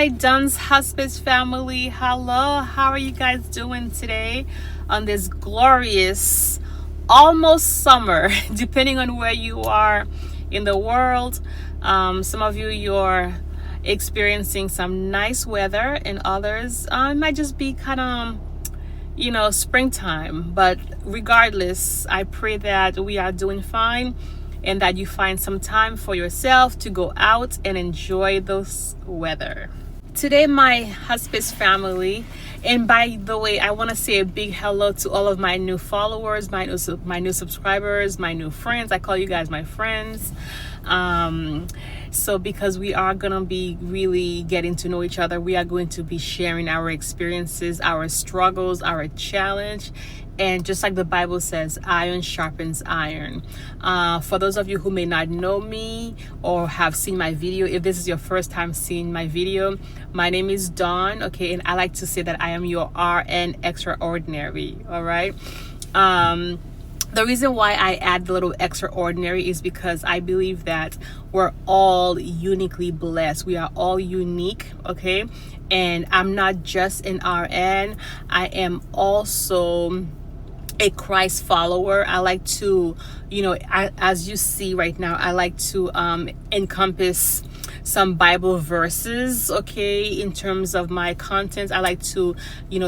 Hi, DunsHospice family. Hello, how are you guys doing today on this glorious, almost summer, depending on where you are in the world. Some of you're experiencing some nice weather, and others it might just be kind of springtime. But regardless, I pray that we are doing fine and that you find some time for yourself to go out and enjoy this weather. Today, my hospice family, and by the way, I want to say a big hello to all of my new followers, my new subscribers, my new friends. I call you guys my friends. So because we are going to be really getting to know each other, we are going to be sharing our experiences, our struggles, our challenge. And just like the Bible says, iron sharpens iron. For those of you who may not know me or have seen my video, if this is your first time seeing my video, my name is Dawn, okay? And I like to say that I am your RN extraordinary, all right? The reason why I add the little extraordinary is because I believe that we're all uniquely blessed. We are all unique, okay? And I'm not just an RN. I am also a Christ follower. I like to, as you see right now, I like to encompass some Bible verses, okay, in terms of my content. I like to,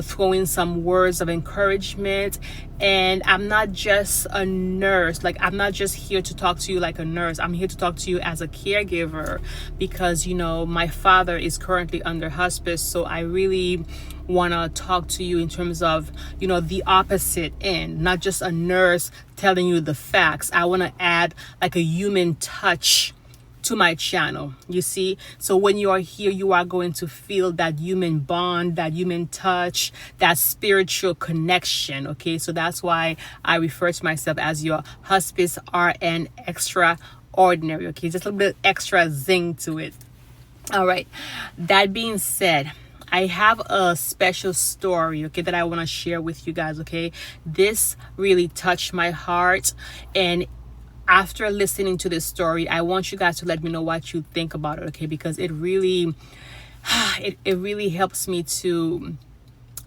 throw in some words of encouragement. And I'm not just a nurse. Like, I'm not just here to talk to you like a nurse. I'm here to talk to you as a caregiver because, my father is currently under hospice. So I really want to talk to you in terms of, the opposite end, not just a nurse telling you the facts. I want to add like a human touch to my channel, you see. So when you are here, you are going to feel that human bond, that human touch, that spiritual connection, okay? So that's why I refer to myself as your hospice RN extraordinary, okay? Just a little bit extra zing to it. All right, that being said, I have a special story, okay, that I want to share with you guys, okay? This really touched my heart, and after listening to this story, I want you guys to let me know what you think about it, okay? Because it really, it really helps me to,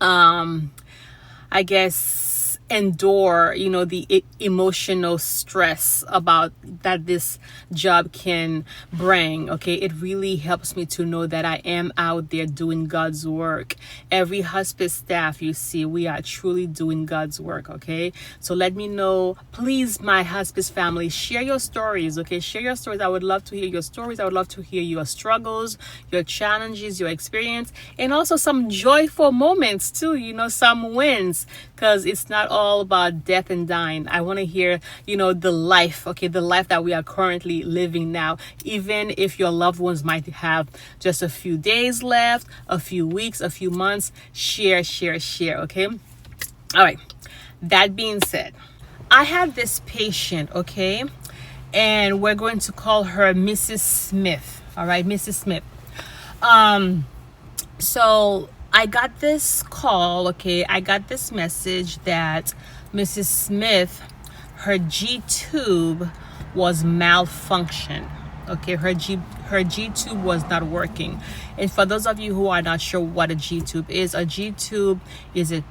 I guess, endure, the emotional stress about that this job can bring, okay? It really helps me to know that I am out there doing God's work. Every hospice staff, you see, we are truly doing God's work, okay? So let me know, please, my hospice family, share your stories, okay? Share your stories. I would love to hear your stories. I would love to hear your struggles, your challenges, your experience, and also some joyful moments too, some wins, because it's not all about death and dying. I want to hear, the life, okay, the life that we are currently living now, even if your loved ones might have just a few days left, a few weeks, a few months. Share, okay? All right, that being said, I have this patient, okay, and we're going to call her Mrs. Smith. All right, Mrs. Smith. So I got this call, okay, I got this message that Mrs. Smith, her Gtube was malfunctioned, okay, her Gtube was not working. And for those of you who are not sure what a Gtube is a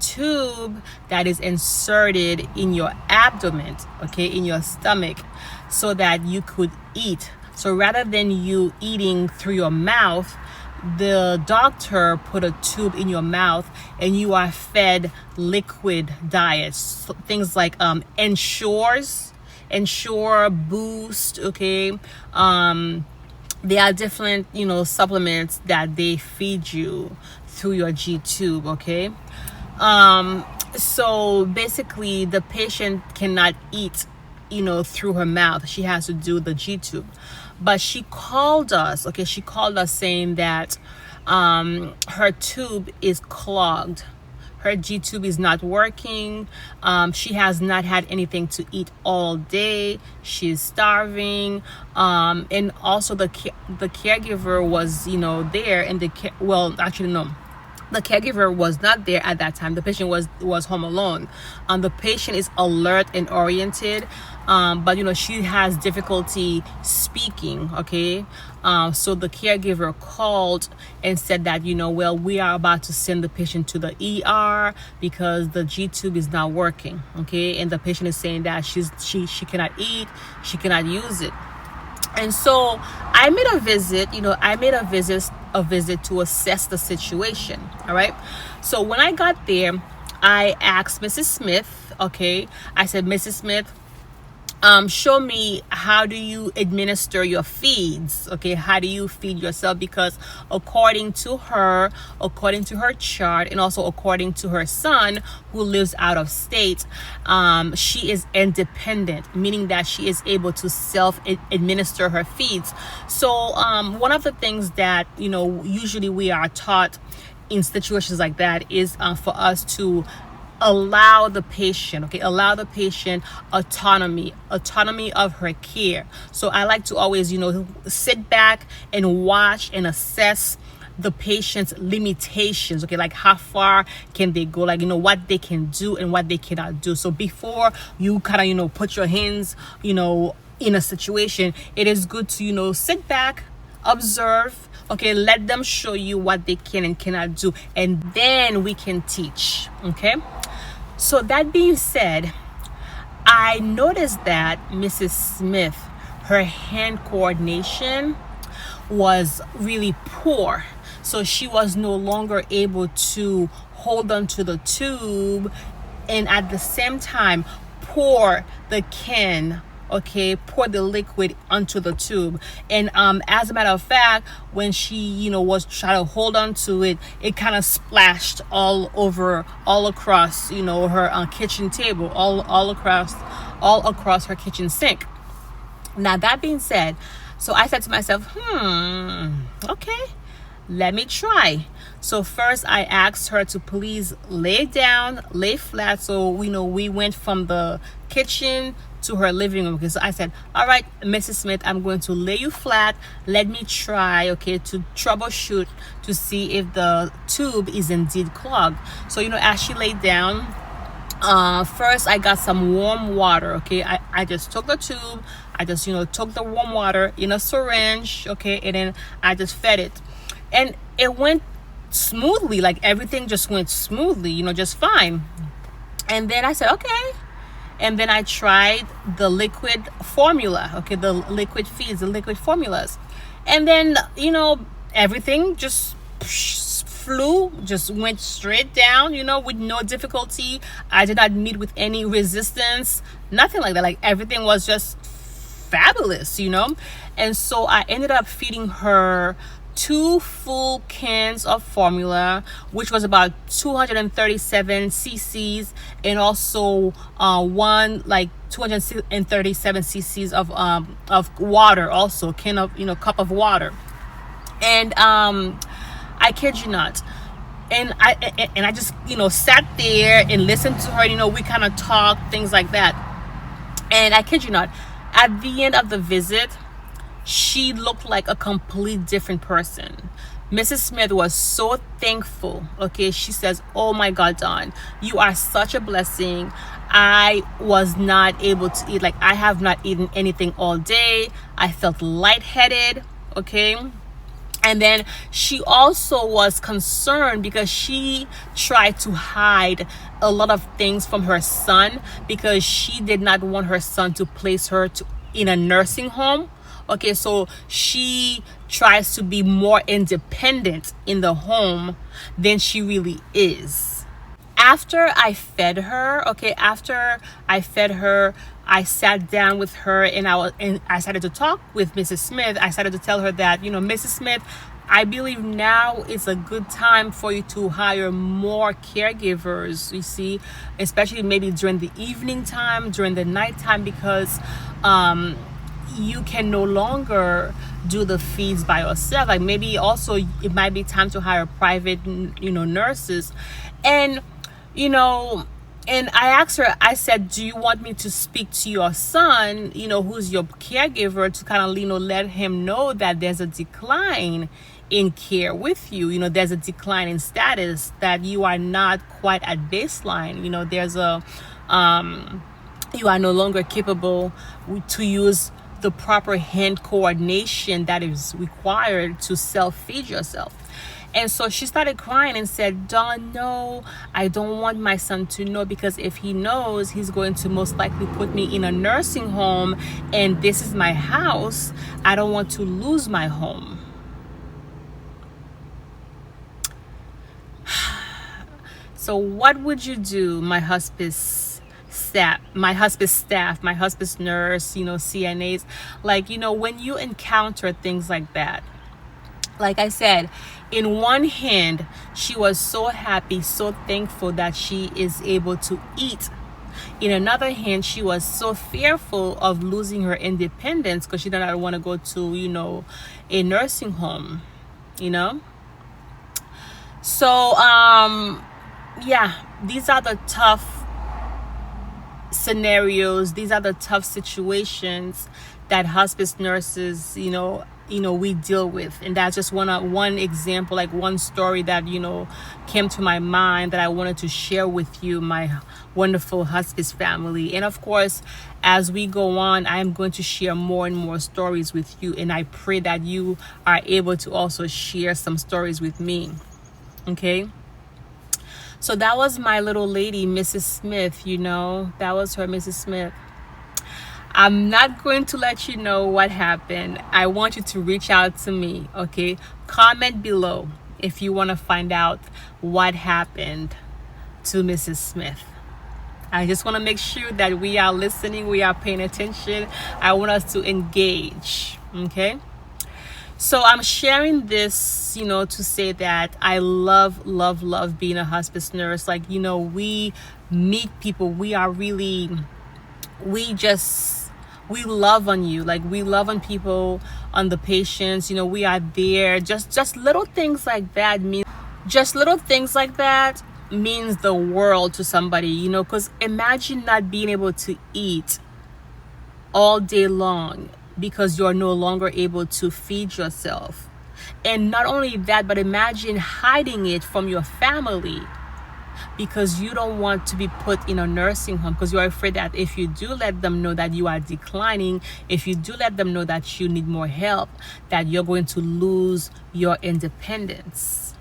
tube that is inserted in your abdomen, okay, in your stomach, so that you could eat. So rather than you eating through your mouth, the doctor put a tube in your mouth and you are fed liquid diets, things like Ensure, Boost, okay? There are different, supplements that they feed you through your Gtube, okay? So basically the patient cannot eat, through her mouth. She has to do the Gtube. But she called us, okay? She called us saying that her tube is clogged. Her Gtube is not working. She has not had anything to eat all day. She's starving. And also the caregiver was, there, and actually no. the caregiver was not there at that time. The patient was home alone. The patient is alert and oriented, but she has difficulty speaking. Okay, so the caregiver called and said that well, we are about to send the patient to the ER because the Gtube is not working. Okay, and the patient is saying that she cannot eat, she cannot use it. And so I made a visit, a visit to assess the situation. All right. So when I got there, I asked Mrs. Smith, okay, I said, Mrs. Smith, show me, how do you administer your feeds? Okay, how do you feed yourself? Because according to her chart, and also according to her son who lives out of state, she is independent, meaning that she is able to self-administer her feeds. So one of the things that usually we are taught in situations like that is for us to allow the patient autonomy of her care. So I like to always sit back and watch and assess the patient's limitations, okay, like how far can they go, like what they can do and what they cannot do. So before you kind of put your hands in a situation, it is good to sit back, observe, okay, let them show you what they can and cannot do, and then we can teach. Okay, so that being said, I noticed that Mrs. Smith, her hand coordination was really poor. So she was no longer able to hold on to the tube and at the same time pour the liquid onto the tube. And as a matter of fact, when she was trying to hold on to it, it kind of splashed all across her kitchen table, all across her kitchen sink. Now that being said, so I said to myself, okay, let me try. So first I asked her to please lay down, lay flat. So we went from the kitchen to her living room. So I said, all right, Mrs. Smith, I'm going to lay you flat. Let me try, okay, to troubleshoot to see if the tube is indeed clogged. So as she laid down, first I got some warm water. Okay, I just took the tube, I just took the warm water in a syringe, okay, and then I just fed it, and it went smoothly, like everything just went smoothly, just fine. And then I said, okay. And then I tried the liquid formula, okay, the liquid feeds, the liquid formulas. And then, everything just went straight down, with no difficulty. I did not meet with any resistance, nothing like that. Like everything was just fabulous, And so I ended up feeding her 2 full cans of formula, which was about 237 cc's, and also 237 cc's of water, also cup of water. And I kid you not, and I just sat there and listened to her. We kind of talked, things like that. And I kid you not, at the end of the visit, she looked like a complete different person. Mrs. Smith was so thankful. Okay, she says, oh my God, Dawn, you are such a blessing. I was not able to eat, like I have not eaten anything all day. I felt lightheaded. Okay. And then she also was concerned because she tried to hide a lot of things from her son because she did not want her son to place her in a nursing home. Okay, so she tries to be more independent in the home than she really is. After I fed her, I sat down with her and I started to talk with Mrs. Smith. I started to tell her that, Mrs. Smith, I believe now is a good time for you to hire more caregivers, you see, especially maybe during the evening time, during the nighttime, because you can no longer do the feeds by yourself. Like maybe also it might be time to hire private, nurses. And, and I asked her, I said, do you want me to speak to your son, who's your caregiver, to kind of, let him know that there's a decline in care with you. There's a decline in status, that you are not quite at baseline. There's a you are no longer capable to use the proper hand coordination that is required to self-feed yourself. And so she started crying and said, Dawn, no, I don't want my son to know, because if he knows, he's going to most likely put me in a nursing home, and this is my house. I don't want to lose my home. So what would you do, my hospice staff, my hospice nurse, CNAs, when you encounter things like that? Like I said, in one hand, she was so happy, so thankful that she is able to eat. In another hand, she was so fearful of losing her independence because she did not want to go to, a nursing home, So, yeah, these are the tough scenarios. These are the tough situations that hospice nurses, we deal with. And that's just one example, like one story that came to my mind that I wanted to share with you, my wonderful hospice family. And of course, as we go on, I am going to share more and more stories with you, and I pray that you are able to also share some stories with me. Okay, so that was my little lady, Mrs. Smith. That was her, Mrs. Smith. I'm not going to let you know what happened. I want you to reach out to me, okay? Comment below if you want to find out what happened to Mrs. Smith. I just want to make sure that we are listening, we are paying attention. I want us to engage, okay? So I'm sharing this, to say that I love being a hospice nurse. We meet people. We love on you. We love on people, on the patients. We are there. Just little things like that means the world to somebody, because imagine not being able to eat all day long because you're no longer able to feed yourself. And not only that, but imagine hiding it from your family because you don't want to be put in a nursing home, because you're afraid that if you do let them know that you are declining, if you do let them know that you need more help, that you're going to lose your independence.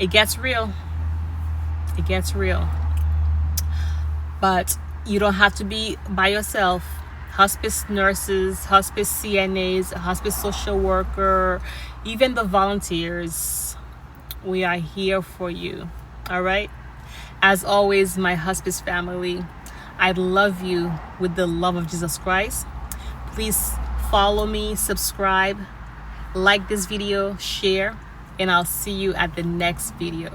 It gets real. But you don't have to be by yourself. Hospice nurses, hospice CNAs, hospice social worker, even the volunteers, we are here for you. All right? As always, my hospice family, I love you with the love of Jesus Christ. Please follow me, subscribe, like this video, share, and I'll see you at the next video.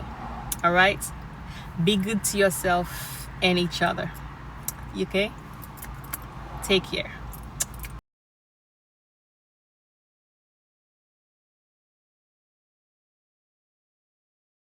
All right? Be good to yourself and each other. Okay? Take care.